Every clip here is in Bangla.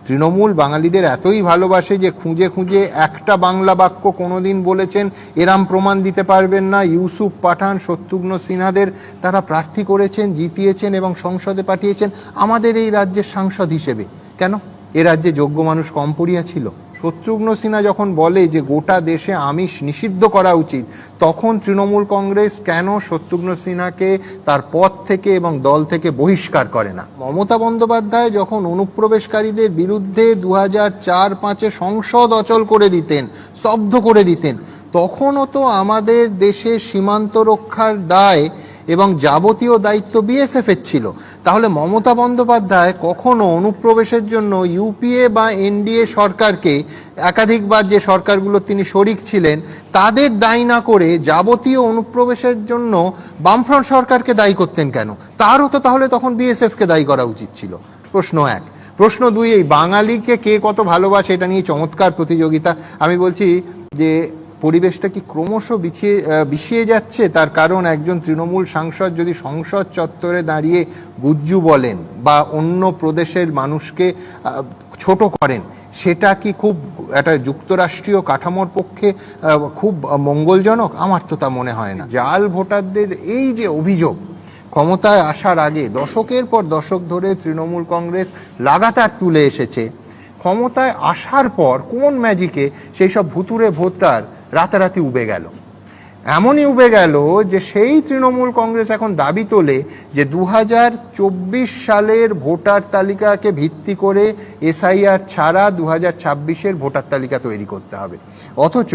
তৃণমূল বাঙালিদের এতই ভালোবাসে যে খুঁজে খুঁজে একটা বাংলা বাক্য কোনোদিন বলেছেন এরাম প্রমাণ দিতে পারবেন না। ইউসুফ পাঠান, শত্রুঘ্ন সিনহাদের তারা প্রার্থী করেছেন, জিতিয়েছেন এবং সংসদে পাঠিয়েছেন আমাদের এই রাজ্যের সাংসদ হিসেবে। কেন এ রাজ্যে যোগ্য মানুষ কম পড়িয়া ছিল? শত্রুঘ্ন সিনহা যখন বলে যে গোটা দেশে আমিষ নিষিদ্ধ করা উচিত, তখন তৃণমূল কংগ্রেস কেন শত্রুঘ্ন সিনহাকে তার পদ থেকে এবং দল থেকে বহিষ্কার করে না? মমতা বন্দ্যোপাধ্যায় যখন অনুপ্রবেশকারীদের বিরুদ্ধে 2004-05 সংসদ অচল করে দিতেন, স্তব্ধ করে দিতেন, তখনও তো আমাদের দেশের সীমান্ত রক্ষার দায় এবং যাবতীয় দায়িত্ব বিএসএফ এর ছিল। তাহলে মমতা বন্দ্যোপাধ্যায় কখনো অনুপ্রবেশের জন্য ইউপিএ বা এনডিএ সরকারকে, একাধিকবার যে সরকারগুলো তিনি শরিক ছিলেন, তাদের দায়ী না করে যাবতীয় অনুপ্রবেশের জন্য বামফ্রন্ট সরকারকে দায়ী করতেন কেন? তারও তো তাহলে তখন বিএসএফকে দায়ী করা উচিত ছিল। প্রশ্ন এক। প্রশ্ন দুই, এই বাঙালিকে কে কত ভালোবাসে এটা নিয়ে চমৎকার প্রতিযোগিতা। আমি বলছি যে পরিবেশটা কি ক্রমশ বিষিয়ে যাচ্ছে? তার কারণ একজন তৃণমূল সাংসদ যদি সংসদ চত্বরে দাঁড়িয়ে গুজ্জু বলেন বা অন্য প্রদেশের মানুষকে ছোট করেন, সেটা কি খুব একটা যুক্তরাষ্ট্রীয় কাঠামোর পক্ষে খুব মঙ্গলজনক? আমার তো তা মনে হয় না। জাল ভোটারদের এই যে অভিযোগ, ক্ষমতায় আসার আগে দশকের পর দশক ধরে তৃণমূল কংগ্রেস লাগাতার তুলে এসেছে, ক্ষমতায় আসার পর কোন ম্যাজিকে সেই সব ভুতুরে ভোটার রাতারাতি উবে গেল। এমনই উবে গেল যে সেই তৃণমূল কংগ্রেস এখন দাবি তোলে যে 2024 সালের ভোটার তালিকাকে ভিত্তি করে এসআইআর ছাড়া 2026-এর ভোটার তালিকা তৈরি করতে হবে। অথচ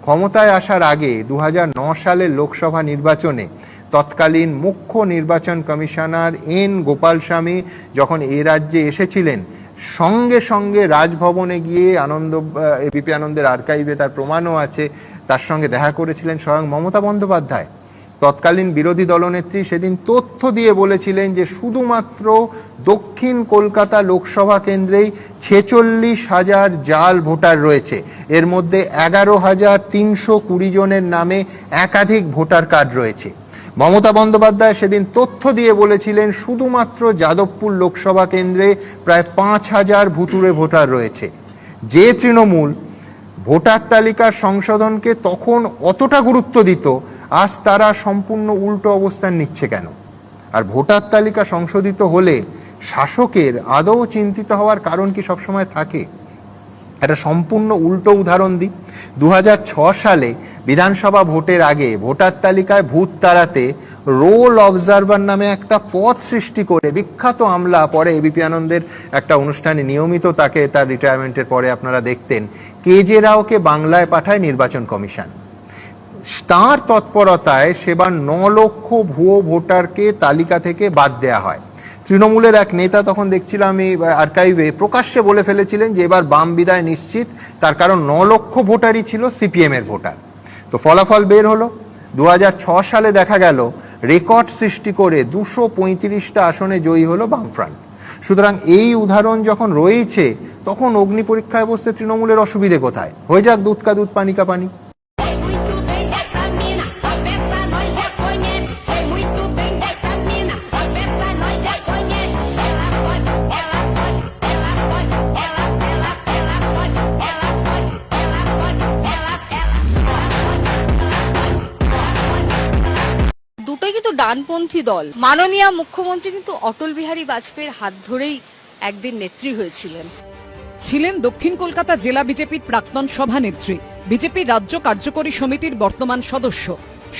ক্ষমতায় আসার আগে 2009 সালের লোকসভা নির্বাচনে তৎকালীন মুখ্য নির্বাচন কমিশনার এন গোপালস্বামী যখন এ রাজ্যে এসেছিলেন, সঙ্গে সঙ্গে রাজভবনে গিয়ে এবিপি আনন্দের আর্কাইভে তার প্রমাণও আছে, তার সঙ্গে দেখা করেছিলেন স্বয়ং মমতা বন্দ্যোপাধ্যায়। তৎকালীন বিরোধী দলনেত্রী সেদিন তথ্য দিয়ে বলেছিলেন যে শুধুমাত্র দক্ষিণ কলকাতা লোকসভা কেন্দ্রেই 46,000 জাল ভোটার রয়েছে। এর মধ্যে 11,320 জনের নামে একাধিক ভোটার কার্ড রয়েছে। মমতা বন্দ্যোপাধ্যায় সেদিন তথ্য দিয়ে বলেছিলেন শুধুমাত্র যাদবপুর লোকসভা কেন্দ্রে প্রায় 5,000 ভুতুরে ভোটার রয়েছে। যে তৃণমূল ভোটার তালিকার সংশোধনকে তখন অতটা গুরুত্ব দিত, আজ তারা সম্পূর্ণ উল্টো অবস্থান নিচ্ছে কেন? আর ভোটার তালিকা সংশোধিত হলে শাসকের আদৌ চিন্তিত হওয়ার কারণ কি সবসময় থাকে? একটা সম্পূর্ণ উল্টো উদাহরণ দিই। 2006 সালে বিধানসভা ভোটের আগে ভোটার তালিকায় ভূত তাড়াতে রোল অবজারভার নামে একটা পদ সৃষ্টি করে বিখ্যাত আমলা, পরে এবিপি আনন্দের একটা অনুষ্ঠানে নিয়মিত তাকে তার রিটায়ারমেন্টের পরে আপনারা দেখতেন, কেজে রাওকে বাংলায় পাঠায় নির্বাচন কমিশন। তাঁর তৎপরতায় সেবার 9 লক্ষ ভুয়ো ভোটারকে তালিকা থেকে বাদ দেয়া হয়। তৃণমূলের এক নেতা তখন দেখছিলাম আমি আর্কাইভে প্রকাশ্যে বলে ফেলেছিলেন যে এবার বাম বিদায় নিশ্চিত, তার কারণ 9 লক্ষ ভোটারই ছিল সিপিএম এর ভোটার। তো ফলাফল বের হলো, 2006 সালে দেখা গেল রেকর্ড সৃষ্টি করে 235টা আসনে জয়ী হলো বামফ্রন্ট। সুতরাং এই উদাহরণ যখন রয়েছে, তখন অগ্নি পরীক্ষায় বসতে তৃণমূলের অসুবিধে কোথায়? হয়ে যাক দুধ কা দুধ পানি কা পানি। দুটোই কিন্তু ডানপন্থী দল। মাননীয় মুখ্যমন্ত্রী কিন্তু অটল বিহারী বাজপেয়ীর হাত ধরেই একদিন নেত্রী হয়েছিলেন। ছিলেন দক্ষিণ কলকাতা জেলা বিজেপির প্রাক্তন সভানেত্রী, বিজেপির রাজ্য কার্যকরী সমিতির বর্তমান সদস্য।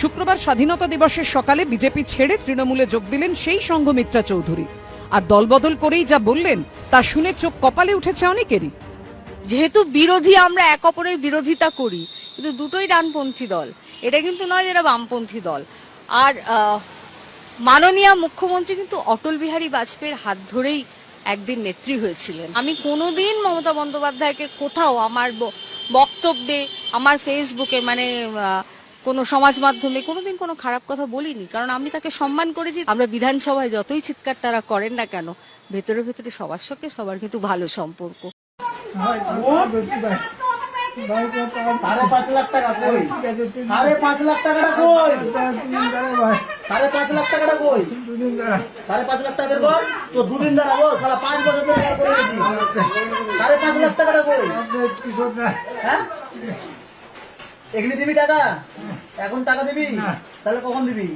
শুক্রবার স্বাধীনতা দিবসের সকালে বিজেপি ছেড়ে তৃণমূলে যোগ দিলেন সেই সংঘমিত্রা চৌধুরী। আর দলবদল করেই যা বললেন তা শুনে চোখ কপালে উঠেছে অনেকেরই। যেহেতু বিরোধী, আমরা এক অপরের বিরোধিতা করি, কিন্তু দুটোই ডানপন্থী দল। এটা কিন্তু নয় যেটা বামপন্থী দল। আর মাননীয় মুখ্যমন্ত্রী কিন্তু অটল বিহারী বাজপেয়ীর হাত ধরেই একদিন নেত্রী হয়েছিলেন। আমি কোনোদিন মমতা বন্দ্যোপাধ্যায়কে কোথাও আমার বক্তব্যে, আমার ফেসবুকে, মানে কোনো সমাজ মাধ্যমে কোনোদিন কোনো খারাপ কথা বলিনি, কারণ আমি তাকে সম্মান করেছি। আমরা বিধানসভায় যতই চিৎকার তারা করেন না কেন, ভেতরে ভেতরে সবার সঙ্গে সবার কিন্তু ভালো সম্পর্ক। 5.5 লাখ টাকা কই? 5.5 লাখ টাকাটা কই? 5.5 লাখ টাকাটা কই? 5.5 লাখ টাকা তো দুদিন দাঁড়াবো, সারা 5 বছর ধরে করে দিই। 5.5 লাখ টাকাটা কই? হ্যাঁ এগুলি দিবি টাকা? এখন টাকা দিবি? তাহলে কখন দিবি?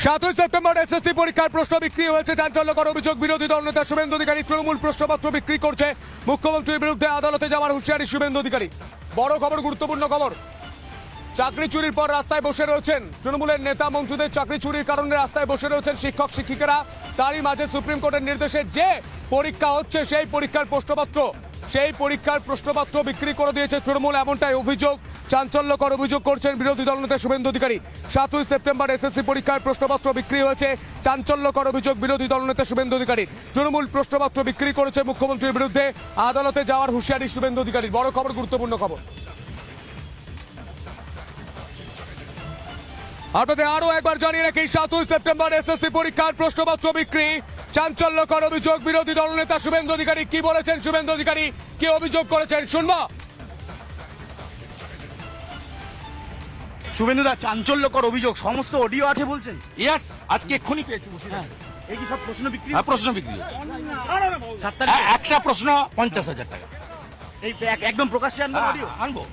সাতই সেপ্টেম্বর এসএসসি পরীক্ষার প্রশ্ন বিক্রি হয়েছে চাঞ্চল্যকর অভিযোগ বিরোধী দলনেতা শুভেন্দু অধিকারী তৃণমূল প্রশ্নপত্র বিক্রি করছে মুখ্যমন্ত্রীর বিরুদ্ধে আদালতে যাওয়ার হুঁশিয়ারি শুভেন্দু অধিকারী বড় খবর গুরুত্বপূর্ণ খবর চাকরি চুরির পর রাস্তায় বসে রয়েছেন তৃণমূলের নেতা মন্ত্রীদের চাকরি চুরির কারণে রাস্তায় বসে রয়েছেন শিক্ষক শিক্ষিকারা তারই মাঝে সুপ্রিম কোর্টের নির্দেশে যে পরীক্ষা হচ্ছে সেই পরীক্ষার প্রশ্নপত্র বিক্রি করে দিয়েছে তৃণমূল এমনটাই অভিযোগ চাঞ্চল্যকর অভিযোগ করছেন বিরোধী দলনেতা শুভেন্দু অধিকারী 7ই সেপ্টেম্বর এসএসসি পরীক্ষার প্রশ্নপত্র বিক্রি হয়েছে চাঞ্চল্যকর অভিযোগ বিরোধী দলনেতা শুভেন্দু অধিকারী তৃণমূল প্রশ্নপত্র বিক্রি করেছে মুখ্যমন্ত্রীর বিরুদ্ধে আদালতে যাওয়ার হুঁশিয়ারি শুভেন্দু অধিকারীর বড় খবর গুরুত্বপূর্ণ খবর আপনাদের আরো একবার জানিয়ে রাখি 7ই সেপ্টেম্বর এসএসসি পরীক্ষার প্রশ্নপত্র বিক্রি চাঞ্চল্যকর অভিযোগ বিরোধী দলনেতা শুভেন্দু অধিকারী কি বলেছেন শুভেন্দু অধিকারী কি অভিযোগ করেছেন শুনবো শুভেন্দুদা চাঞ্চল্যকর অভিযোগ সমস্ত অডিও আছে বলছেন ইয়েস আজকে এক্ষুনি পেয়েছি এই কি সব প্রশ্ন বিক্রি প্রশ্ন বিক্রি হচ্ছে 7 তারিখে একটা প্রশ্ন 50,000 টাকা এই একদম প্রকাশ্যে আনবো অডিও আনবো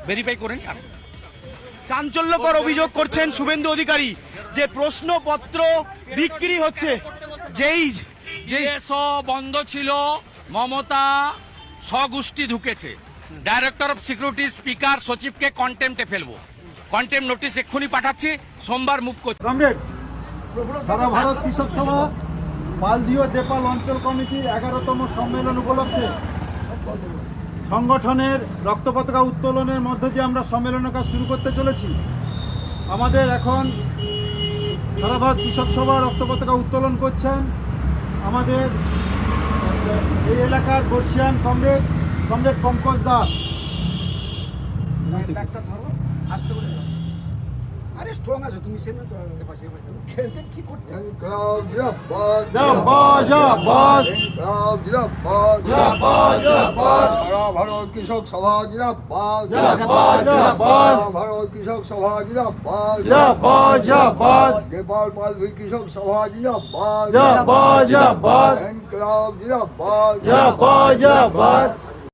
ভেরিফাই করে নি আনবো চাঞ্চল্যকর অভিযোগ করছেন শুভেন্দু অধিকারী যে প্রশ্নপত্র বিক্রি হচ্ছে যেই জিএসও বন্ধ ছিল মমতা স্বগোষ্ঠী ঢুকেছে ডাইরেক্টর অফ সিকিউরিটি স্পিকার সচিবকে কন্টেম্পটে ফেলবো কন্টেম্প নোটিশ এক্ষুনি পাঠাচ্ছি সোমবার মুভ করছি কমরেড সারা ভারত কৃষক সভা পালদিও দেপাল অঞ্চল কমিটির 11তম সম্মেলন উপলক্ষে সংগঠনের রক্ত পতাকা উত্তোলনের মধ্যে দিয়ে আমরা সম্মেলনের কাজ শুরু করতে চলেছি আমাদের এখন সারা ভারত কৃষক সভা রক্ত পতাকা উত্তোলন করছেন আমাদের এই এলাকার বর্ষিয়ান কমরেড পঙ্কজ দাস আরে স্ট্রং আছে তুমি সেমে তো খেলতে কি করতে সারা ভারত কৃষক সভা জিন্দাবাদ ভারত কৃষক সভা জিন্দাবাদ নেপাল পালভি কৃষক সভা জিন্দাবাদ জিন্দাবাদ